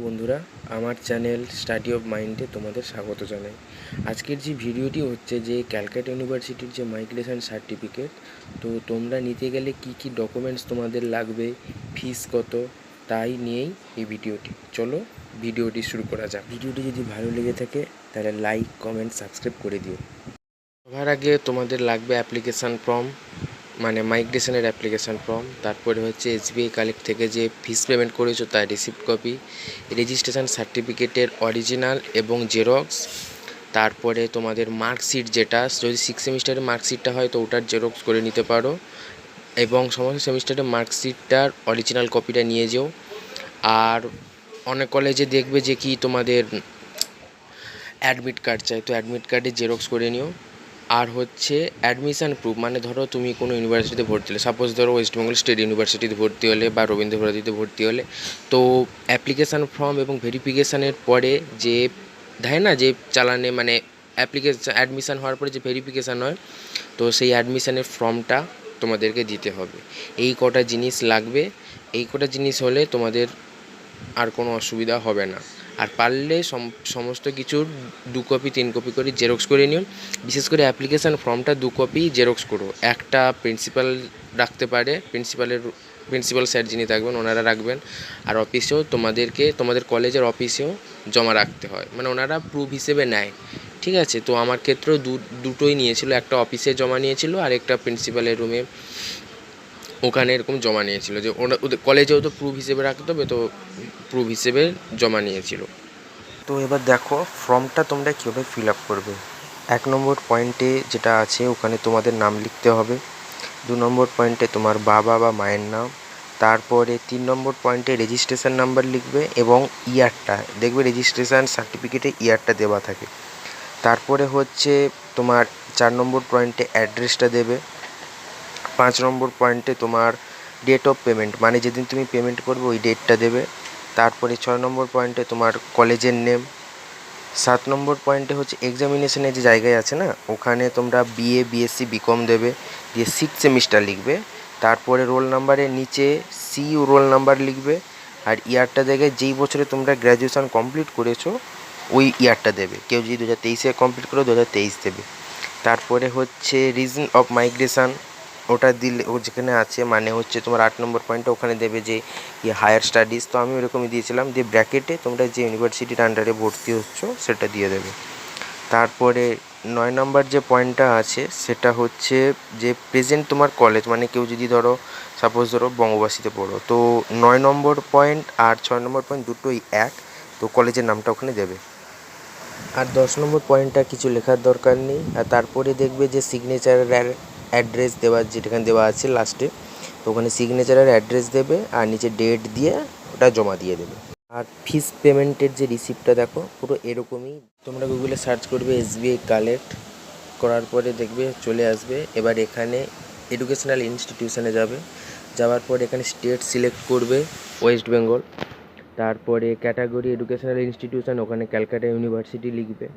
নমস্কার বন্ধুরা, আমার চ্যানেল স্টাডি অফ মাইন্ডে তোমাদের স্বাগত জানাই। আজকের যে ভিডিওটি হচ্ছে যে ক্যালকাটা ইউনিভার্সিটির যে মাইগ্রেশন সার্টিফিকেট, তো তোমরা নিতে গেলে কি কি ডকুমেন্টস তোমাদের লাগবে, ফিস কত, তাই নিয়েই এই ভিডিওটি। চলো ভিডিওটি শুরু করা যাক। ভিডিওটি যদি ভালো লেগে থাকে তাহলে লাইক, কমেন্ট, সাবস্ক্রাইব করে দিও। সবার আগে তোমাদের লাগবে অ্যাপ্লিকেশান ফর্ম, মানে মাইগ্রেশনের অ্যাপ্লিকেশান ফর্ম। তারপরে হচ্ছে এসবিআই কালেক্ট থেকে যে ফিস পেমেন্ট করেছো তার রিসিপ্ট কপি, রেজিস্ট্রেশন সার্টিফিকেটের অরিজিনাল এবং জেরক্স। তারপরে তোমাদের মার্কশিট, যেটা যদি 6 সেমিস্টারের মার্কশিটটা হয় তো ওটার জেরক্স করে নিতে পারো, এবং সমস্ত সেমিস্টারের মার্কশিটটার অরিজিনাল কপিটা নিয়ে যেও। আর অনেক কলেজে দেখবে যে কি তোমাদের অ্যাডমিট কার্ড চাই, তো অ্যাডমিট কার্ডের জেরক্স করে নিও। আর হচ্ছে অ্যাডমিশান প্রুফ, মানে ধরো তুমি কোনো ইউনিভার্সিটিতে ভর্তি হলে, সাপোজ ধরো ওয়েস্ট বেঙ্গল স্টেট ইউনিভার্সিটিতে ভর্তি হলে বা রবীন্দ্রভারতীতে ভর্তি হলে, তো অ্যাপ্লিকেশান ফর্ম এবং ভেরিফিকেশানের পরে যে দেয় না, যে চালানে মানে অ্যাপ্লিকেশান অ্যাডমিশান হওয়ার পরে যে ভেরিফিকেশান হয়, তো সেই অ্যাডমিশানের ফর্মটা তোমাদেরকে দিতে হবে। এই কটা জিনিস লাগবে। এই কটা জিনিস হলে তোমাদের আর কোনো অসুবিধা হবে না। আর পারলে সমস্ত কিছুর 2 কপি 3 কপি করে জেরক্স করে নিও। বিশেষ করে অ্যাপ্লিকেশান ফর্মটা 2 কপি জেরক্স করো। একটা প্রিন্সিপাল রাখতে পারে, প্রিন্সিপাল স্যার যিনি থাকবেন ওনারা রাখবেন। আর অফিসেও তোমাদের কলেজের অফিসেও জমা রাখতে হয়, মানে ওনারা প্রুফ হিসেবে নেয়। ঠিক আছে, তো আমার ক্ষেত্রেও দুটোই নিয়েছিল, একটা অফিসে জমা নিয়েছিল আর একটা প্রিন্সিপালের রুমে ওখানে এরকম জমা নিয়েছিল, যে ওদের কলেজেও তো প্রুফ হিসেবে রাখতে হবে, তো প্রুফ হিসেবে জমা নিয়েছিল। তো এবার দেখো ফর্মটা তোমরা কীভাবে ফিল আপ করবে। 1 নম্বর পয়েন্টে যেটা আছে ওখানে তোমাদের নাম লিখতে হবে। 2 নম্বর পয়েন্টে তোমার বাবা বা মায়ের নাম। তারপরে 3 নম্বর পয়েন্টে রেজিস্ট্রেশন নাম্বার লিখবে এবং ইয়ারটা দেখবে, রেজিস্ট্রেশন সার্টিফিকেটে ইয়ারটা দেওয়া থাকে। তারপরে হচ্ছে তোমার 4 নম্বর পয়েন্টে অ্যাড্রেসটা দেবে। 5 নম্বর পয়েন্টে তোমার ডেট অফ পেমেন্ট, মানে যেদিন তুমি পেমেন্ট করবে ওই ডেটটা দেবে। তারপরে 6 নম্বর পয়েন্টে তোমার কলেজের নেম। 7 নম্বর পয়েন্টে হচ্ছে এক্সামিনেশনের যে জায়গায় আছে না, ওখানে তোমরা বিএ, বিএসসি, বিকম দেবে, দিয়ে 6 সেমিস্টার লিখবে। তারপরে রোল নাম্বারের নিচে সিইউ রোল নাম্বার লিখবে। আর ইয়ারটা জায়গায় যেই বছরে তোমরা গ্র্যাজুয়েশন কমপ্লিট করেছো ওই ইয়ারটা দেবে। কেউ যদি 2023-এ কমপ্লিট করো 2023 দেবে। তারপরে হচ্ছে রিজন অফ মাইগ্রেশন, ওটা দিলে ও যেখানে আছে, মানে হচ্ছে তোমার 8 নম্বর পয়েন্টে ওখানে দেবে যে হায়ার স্টাডিজ, তো আমি ওরকমই দিয়েছিলাম, দিয়ে ব্র্যাকেটে তোমরা যে ইউনিভার্সিটির আন্ডারে ভর্তি হচ্ছ সেটা দিয়ে দেবে। তারপরে 9 নম্বর যে পয়েন্টটা আছে সেটা হচ্ছে যে প্রেজেন্ট তোমার কলেজ, মানে কেউ যদি ধরো সাপোজ ধরো বঙ্গবাসীতে পড়ো, তো 9 নম্বর পয়েন্ট আর 6 নম্বর পয়েন্ট দুটোই এক, তো কলেজের নামটা ওখানে দেবে। আর 10 নম্বর পয়েন্টটা কিছু লেখার দরকার নেই। আর তারপরে দেখবে যে সিগনেচারের অ্যাড্রেস দেওয়া, যেখানে দেওয়া আছে লাস্টে, তো ওখানে সিগনেচারের অ্যাড্রেস দেবে আর নিচে ডেট দিয়ে ওটা জমা দিয়ে দেবে। আর ফিস পেমেন্টের যে রিসিপ্টটা দেখো পুরো এরকমই, তোমরা গুগলে সার্চ করবে এসবিআই কালেক্ট, করার পরে দেখবে চলে আসবে। এবার এখানে এডুকেশনাল ইনস্টিটিউশনে যাবে, যাওয়ার পর এখানে স্টেট সিলেক্ট করবে ওয়েস্ট বেঙ্গল। তারপরে ক্যাটাগরি এডুকেশনাল ইনস্টিটিউশন, ওখানে ক্যালকাটা ইউনিভার্সিটি লিখবে।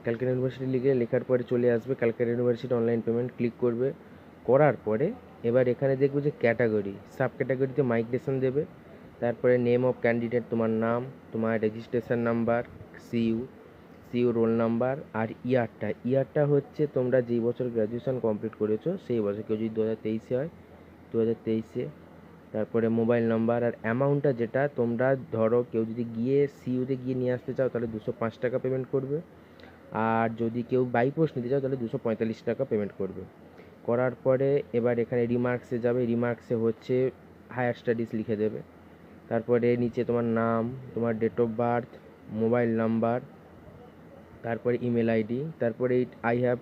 ক্যালকাটা ইউনিভার্সিটি লেখার পরে চলে আসবে Calcutta university online payment, click করবে। করার পরে এবার এখানে দেখবে যে ক্যাটাগরি, সাব ক্যাটাগরিতে মাইগ্রেশন দেবে। তারপরে নেম অফ ক্যান্ডিডেট, তোমার নাম, তোমার registration number, CU roll number, আর ইয়ারটা হচ্ছে তোমরা যেই বছর গ্র্যাজুয়েশন কমপ্লিট করেছো সেই বছর, কেউ যদি 2023-এ হয় 2023-এ। তারপরে মোবাইল নাম্বার, আর অ্যামাউন্টটা যেটা তোমরা ধরো কেউ যদি গিয়ে সিইউতে গিয়ে নিয়ে আসতে চাও তাহলে 205 টাকা পেমেন্ট করবে। আর যদি কেউ বাই পোস্ট নিতে চাও তাহলে 245 টাকা পেমেন্ট করবে। করার পরে এবার এখানে রিমার্কসে যাবে, রিমার্কসে হচ্ছে হায়ার স্টাডিজ লিখে দেবে। তারপরে নিচে তোমার নাম, তোমার date of birth, mobile number, তারপরে ইমেল আইডি, তারপরে I have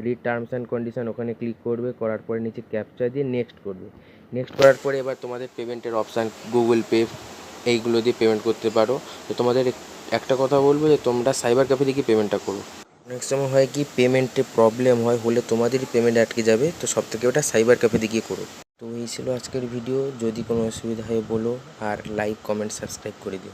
read terms and condition, ওখানে ক্লিক করবে। করার পরে নিচে ক্যাপচা দিয়ে নেক্সট করবে। নেক্সট করার পরে এবার তোমাদের পেমেন্টের অপশান, গুগল পে, এইগুলো দিয়ে পেমেন্ট করতে পারো। তো তোমাদের একটা কথা বলবো যে তোমরা সাইবার ক্যাফে দিয়ে পেমেন্টটা করো। অনেক সময় হয় কি পেমেন্টে প্রবলেম হলে তোমাদেরই পেমেন্ট আটকে যাবে, তো সব থেকে ওটা সাইবার ক্যাফে দিয়ে করো। তো এই ছিল আজকের ভিডিও, যদি কোনো অসুবিধা হয় বলো, আর লাইক, কমেন্ট, সাবস্ক্রাইব করে দিও।